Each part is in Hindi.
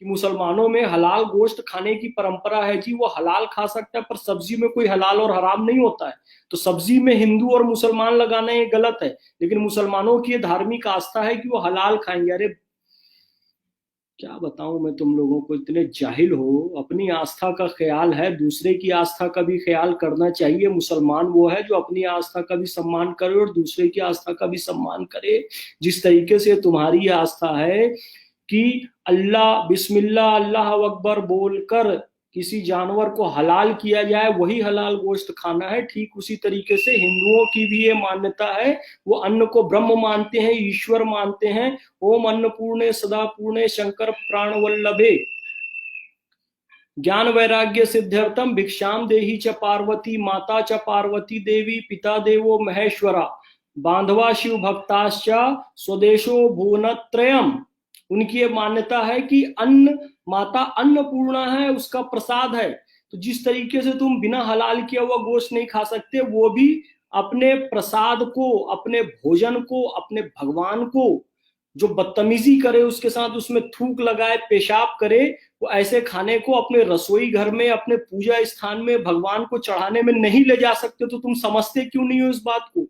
कि मुसलमानों में हलाल गोश्त खाने की परंपरा है जी, वो हलाल खा सकता है, पर सब्जी में कोई हलाल और हराम नहीं होता है। तो सब्जी में हिंदू और मुसलमान लगाना ये गलत है, लेकिन मुसलमानों की ये धार्मिक आस्था है कि वो हलाल खाएंगे। अरे क्या बताऊं मैं तुम लोगों को, इतने जाहिल हो। अपनी आस्था का ख्याल है, दूसरे की आस्था का भी ख्याल करना चाहिए। मुसलमान वो है जो अपनी आस्था का भी सम्मान करे और दूसरे की आस्था का भी सम्मान करे। जिस तरीके से तुम्हारी आस्था है कि अल्लाह बिस्मिल्लाह अल्लाह अकबर बोलकर किसी जानवर को हलाल किया जाए, वही हलाल गोश्त खाना है, ठीक उसी तरीके से हिंदुओं की भी ये मान्यता है। वो अन्न को ब्रह्म मानते हैं, ईश्वर मानते हैं। ओम अन्नपूर्णे सदा पूर्णे शंकर प्राण वल्लभे ज्ञान वैराग्य सिद्ध्यर्थम भिक्षाम देही च पार्वती माता च पार्वती देवी पिता देवो महेश्वरा बांधवा शिव भक्ताश्च स्वदेशो भुवनत्रयम। उनकी ये मान्यता है कि अन्न माता अन्नपूर्णा है, उसका प्रसाद है। तो जिस तरीके से तुम बिना हलाल किया हुआ गोश्त नहीं खा सकते, वो भी अपने प्रसाद को, अपने भोजन को, अपने भगवान को जो बदतमीजी करे उसके साथ, उसमें थूक लगाए, पेशाब करे, वो ऐसे खाने को अपने रसोई घर में, अपने पूजा स्थान में भगवान को चढ़ाने में नहीं ले जा सकते। तो तुम समझते क्यों नहीं हो इस बात को?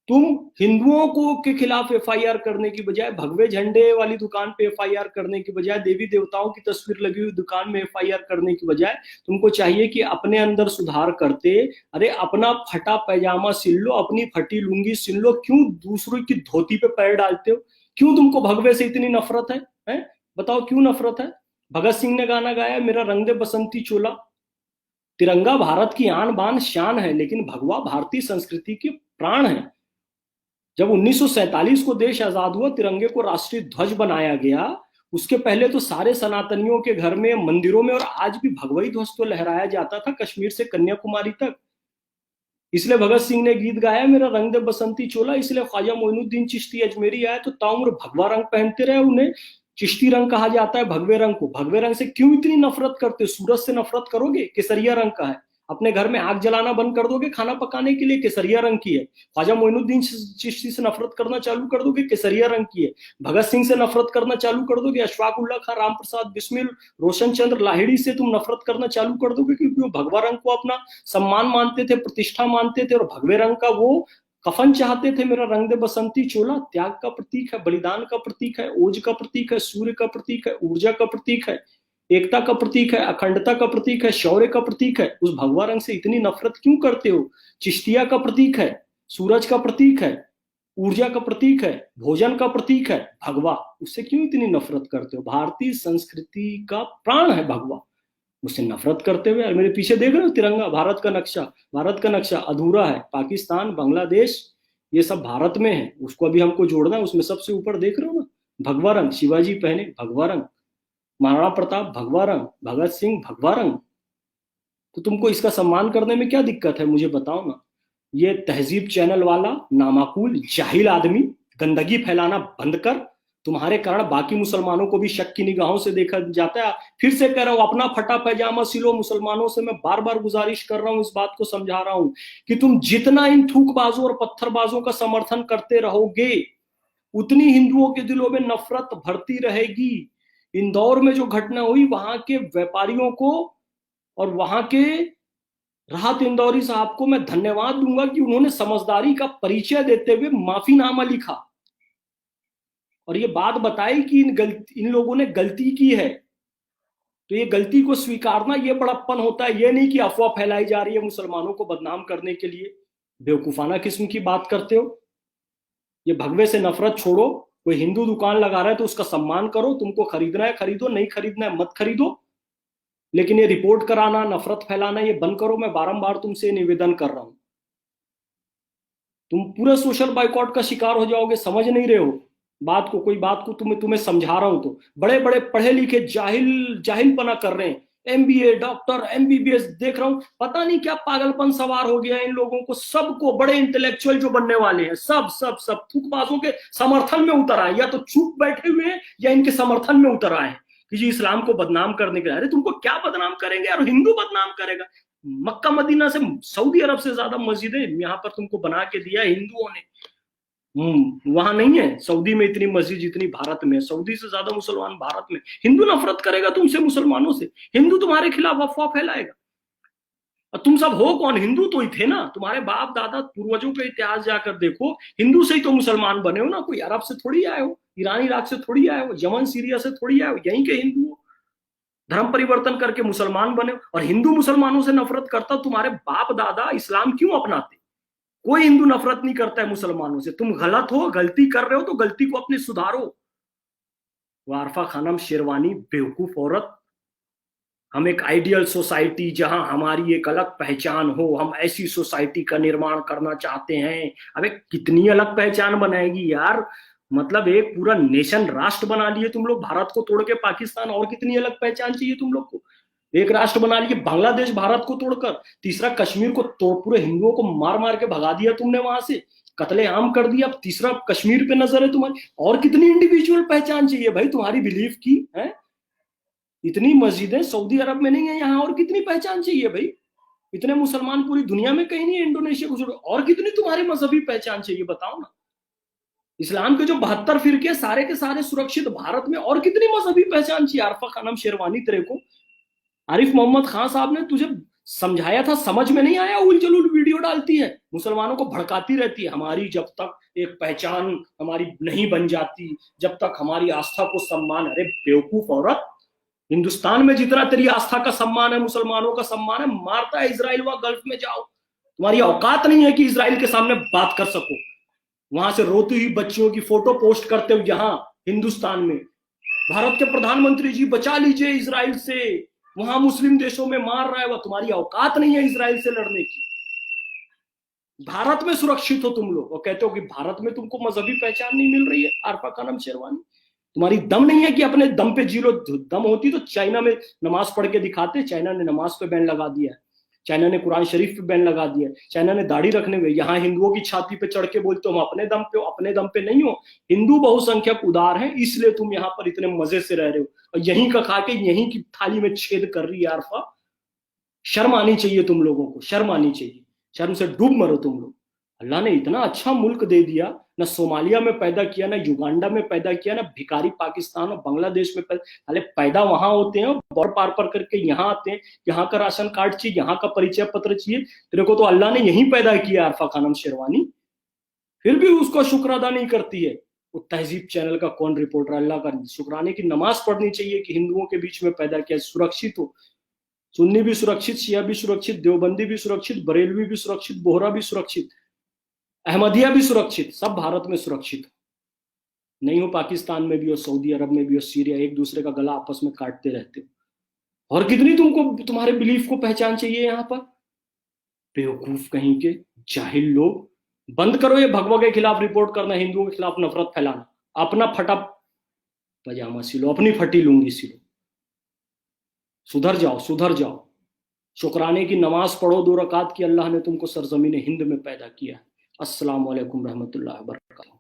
तुम हिंदुओं को के खिलाफ एफआईआर करने की बजाय, भगवे झंडे वाली दुकान पे एफआईआर करने की बजाय, देवी देवताओं की तस्वीर लगी हुई दुकान में एफआईआर करने की बजाय, तुमको चाहिए कि अपने अंदर सुधार करते। अरे अपना फटा पैजामा सिल लो, अपनी फटी लुंगी सिल लो, क्यों दूसरों की धोती पे पैर डालते हो? क्यों तुमको भगवे से इतनी नफरत है? बताओ क्यों नफरत है? भगत सिंह ने गाना गाया, मेरा रंग दे बसंती चोला। तिरंगा भारत की आन बान शान है, लेकिन भगवा भारतीय संस्कृति के प्राण है। जब 1947 को देश आजाद हुआ, तिरंगे को राष्ट्रीय ध्वज बनाया गया। उसके पहले तो सारे सनातनियों के घर में, मंदिरों में, और आज भी भगवई ध्वज तो लहराया जाता था कश्मीर से कन्याकुमारी तक। इसलिए भगत सिंह ने गीत गाया, मेरा रंग दे बसंती चोला। इसलिए ख्वाजा मोइनुद्दीन चिश्ती अजमेरी आए तो ताउम्र भगवा रंग पहनते रहे। उन्हें चिश्ती रंग कहा जाता है, भगवे रंग को। भगवे रंग से क्यों इतनी नफरत करते? सूरज से नफरत करोगे? केसरिया रंग का है। अपने घर में आग जलाना बंद कर दोगे खाना पकाने के लिए? केसरिया रंग की है। ख्वाजा मोइनुद्दीन चिश्ती से नफरत करना चालू कर दोगे? केसरिया रंग की है। भगत सिंह से नफरत करना चालू कर दोगे? अशफाक उल्ला खां, राम प्रसाद बिस्मिल, रोशन चंद्र लाहिड़ी से तुम नफरत करना चालू कर दोगे? क्योंकि वो भगवा रंग को अपना सम्मान मानते थे, प्रतिष्ठा मानते थे, और भगवे रंग का वो कफन चाहते थे। मेरा रंग दे बसंती चोला त्याग का प्रतीक है, बलिदान का प्रतीक है, ओज का प्रतीक है, सूर्य का प्रतीक है, ऊर्जा का प्रतीक है, एकता का प्रतीक है, अखंडता का प्रतीक है, शौर्य का प्रतीक है। उस भगवा रंग से इतनी नफरत क्यों करते हो? चिश्तिया का प्रतीक है, सूरज का प्रतीक है, ऊर्जा का प्रतीक है, भोजन का प्रतीक है भगवा। उससे क्यों इतनी नफरत करते हो? भारतीय संस्कृति का प्राण है भगवा, उससे नफरत करते हुए। और मेरे पीछे देख रहे हो तिरंगा, भारत का नक्शा। भारत का नक्शा अधूरा है, पाकिस्तान, बांग्लादेश, ये सब भारत में है, उसको अभी हमको जोड़ना है। उसमें सबसे ऊपर देख रहे हो ना, भगवा रंग। शिवाजी पहने भगवा रंग, महाराणा प्रताप भगवा रंग, भगत सिंह भगवा रंग। तो तुमको इसका सम्मान करने में क्या दिक्कत है, मुझे बताओ ना। ये तहजीब चैनल वाला नामाकूल जाहिल आदमी, गंदगी फैलाना बंद कर। तुम्हारे कारण बाकी मुसलमानों को भी शक की निगाहों से देखा जाता है। फिर से कह रहा हूं, अपना फटा पैजामा सिलो। मुसलमानों से मैं बार बार गुजारिश कर रहा हूं, इस बात को समझा रहा हूं कि तुम जितना इन थूकबाजों और पत्थरबाजों का समर्थन करते रहोगे, उतनी हिंदुओं के दिलों में नफरत भरती रहेगी। इंदौर में जो घटना हुई, वहां के व्यापारियों को और वहां के राहत इंदौरी साहब को मैं धन्यवाद दूंगा कि उन्होंने समझदारी का परिचय देते हुए माफीनामा लिखा और ये बात बताई कि इन लोगों ने गलती की है। तो ये गलती को स्वीकारना, ये बड़प्पन होता है। ये नहीं कि अफवाह फैलाई जा रही है मुसलमानों को बदनाम करने के लिए। बेवकूफाना किस्म की बात करते हो। ये भगवे से नफरत छोड़ो। कोई हिंदू दुकान लगा रहा है तो उसका सम्मान करो। तुमको खरीदना है खरीदो, नहीं खरीदना है मत खरीदो, लेकिन ये रिपोर्ट कराना, नफरत फैलाना, ये बंद करो। मैं बारंबार तुमसे निवेदन कर रहा हूं। तुम पूरे सोशल बाइकॉट का शिकार हो जाओगे, समझ नहीं रहे हो बात को। कोई बात को तुम्हें समझा रहा हूं तो बड़े बड़े पढ़े लिखे जाहिलपना कर रहे हैं। एमबीए, डॉक्टर, एमबीबीएस देख रहा हूं, पता नहीं क्या पागलपन सवार हो गया इन लोगों को। सबको बड़े इंटेलेक्चुअल जो बनने वाले हैं, सब सब सब थूकबाजों के समर्थन में उतर आए। या तो चुप बैठे हुए हैं या इनके समर्थन में उतर आए कि जी इस्लाम को बदनाम करने के लिए। अरे तुमको क्या बदनाम करेंगे यार? हिंदू बदनाम करेगा? मक्का मदीना से, सऊदी अरब से ज्यादा मस्जिदें यहाँ पर तुमको बना के दिया हिंदुओं ने। वहां नहीं है सऊदी में इतनी मस्जिद जितनी भारत में है। सऊदी से ज्यादा मुसलमान भारत में। हिंदू नफरत करेगा तुमसे, मुसलमानों से। हिंदू तुम्हारे खिलाफ अफवाह फैलाएगा। और तुम सब हो कौन? हिंदू तो ही थे ना। तुम्हारे बाप दादा पूर्वजों का इतिहास जाकर देखो, हिंदू से ही तो मुसलमान बने हो ना। कोई अरब से थोड़ी आए हो, ईरान इराक से थोड़ी आए हो, यमन सीरिया से थोड़ी आए हो। यहीं के हिंदू हो, धर्म परिवर्तन करके मुसलमान बने हो। और हिंदू मुसलमानों से नफरत करता, तुम्हारे बाप दादा इस्लाम क्यों अपनाते? कोई हिंदू नफरत नहीं करता है मुसलमानों से। तुम गलत हो, गलती कर रहे हो तो गलती को अपने सुधारो। वारफा खानम शेरवानी बेवकूफ औरत। हम एक आइडियल सोसाइटी जहां हमारी एक अलग पहचान हो, हम ऐसी सोसाइटी का निर्माण करना चाहते हैं। अबे कितनी अलग पहचान बनाएगी यार? मतलब एक पूरा नेशन राष्ट्र बना लिए तुम लोग, भारत को तोड़ के पाकिस्तान। और कितनी अलग पहचान चाहिए तुम लोग को? एक राष्ट्र बना लिए बांग्लादेश भारत को तोड़कर। तीसरा कश्मीर को तोड़, पूरे हिंदुओं को मार मार के भगा दिया तुमने वहां से, कत्लेआम कर दिया। अब तीसरा कश्मीर पे नजर है तुम्हारी। और कितनी इंडिविजुअल पहचान चाहिए भाई तुम्हारी बिलीफ की है? इतनी मस्जिदें सऊदी अरब में नहीं है यहाँ, और कितनी पहचान चाहिए भाई? इतने मुसलमान पूरी दुनिया में कहीं नहीं है, इंडोनेशिया को छोड़ो। और कितनी तुम्हारी मजहबी पहचान चाहिए बताओ ना? इस्लाम के जो 72 फिरके सारे के सारे सुरक्षित भारत में, और कितनी मजहबी पहचान चाहिए? आरफा खानम शेरवानी तेरे को आरिफ मोहम्मद खान साहब ने तुझे समझाया था, समझ में नहीं आया? उल जलूल वीडियो डालती है, मुसलमानों को भड़काती रहती है। हमारी जब तक एक पहचान हमारी नहीं बन जाती, जब तक हमारी आस्था को सम्मान। अरे बेवकूफ औरत, हिंदुस्तान में जितना तेरी आस्था का सम्मान है, मुसलमानों का सम्मान है, मारता है इसराइल व गल्फ में जाओ। तुम्हारी औकात नहीं है कि इसराइल के सामने बात कर सको। वहां से रोती हुई बच्चियों की फोटो पोस्ट करते हो यहाँ हिंदुस्तान में। भारत के प्रधानमंत्री जी बचा लीजिए इसराइल से, वहां मुस्लिम देशों में मार रहा है वह। तुम्हारी औकात नहीं है इसराइल से लड़ने की। भारत में सुरक्षित हो तुम लोग और कहते हो कि भारत में तुमको मजहबी पहचान नहीं मिल रही है। आरफा खानम शेरवानी, तुम्हारी दम नहीं है कि अपने दम पे जी लो। दम होती तो चाइना में नमाज पढ़ के दिखाते। चाइना ने नमाज पे बैन लगा दिया है, चाइना ने कुरान शरीफ पे बैन लगा दिया है, चाइना ने दाढ़ी रखने में। यहाँ हिंदुओं की छाती पे चढ़ के बोलते हो हम अपने दम पे हो। अपने दम पे नहीं हो। हिंदू बहुसंख्यक उदार है, इसलिए तुम यहाँ पर इतने मजे से रह रहे हो और यहीं का खा के यहीं की थाली में छेद कर रही है। आरफा, शर्म आनी चाहिए तुम लोगों को, शर्म आनी चाहिए। शर्म से डूब मरो तुम लोग। अल्लाह ने इतना अच्छा मुल्क दे दिया, ना सोमालिया में पैदा किया, ना युगांडा में पैदा किया, ना भिखारी पाकिस्तान और बांग्लादेश में पैदा। पैदा वहां होते हैं, बॉर्डर पार पार करके यहाँ आते हैं। यहाँ का राशन कार्ड चाहिए, यहाँ का परिचय पत्र चाहिए। तेरे को तो अल्लाह ने यहीं पैदा किया आरफा खानम शेरवानी, फिर भी उसको शुक्र अदा नहीं करती है। वो तहजीब चैनल का कौन रिपोर्टर? अल्लाह का शुक्राने की नमाज पढ़नी चाहिए कि हिंदुओं के बीच में पैदा किया, सुरक्षित हो। सुन्नी भी सुरक्षित, शिया भी सुरक्षित, देवबंदी भी सुरक्षित, बरेलवी भी सुरक्षित, बोहरा भी सुरक्षित, अहमदिया भी सुरक्षित। सब भारत में सुरक्षित नहीं हो। पाकिस्तान में भी हो, सऊदी अरब में भी हो, सीरिया, एक दूसरे का गला आपस में काटते रहते हो। और कितनी तुमको तुम्हारे बिलीफ को पहचान चाहिए यहाँ पर? बेवकूफ कहीं के, जाहिल लोग। बंद करो ये भगवा के खिलाफ रिपोर्ट करना, हिंदुओं के खिलाफ नफरत फैलाना। अपना फटा पजामा सिलो, अपनी फटी लुंगी सिलो। सुधर जाओ, सुधर जाओ। शुक्राने की नमाज पढ़ो 2 रकात की। अल्लाह ने तुमको सरजमीन हिंद में पैदा किया। अस्सलाम वालेकुम रहमतुल्लाहि व बरकातहू।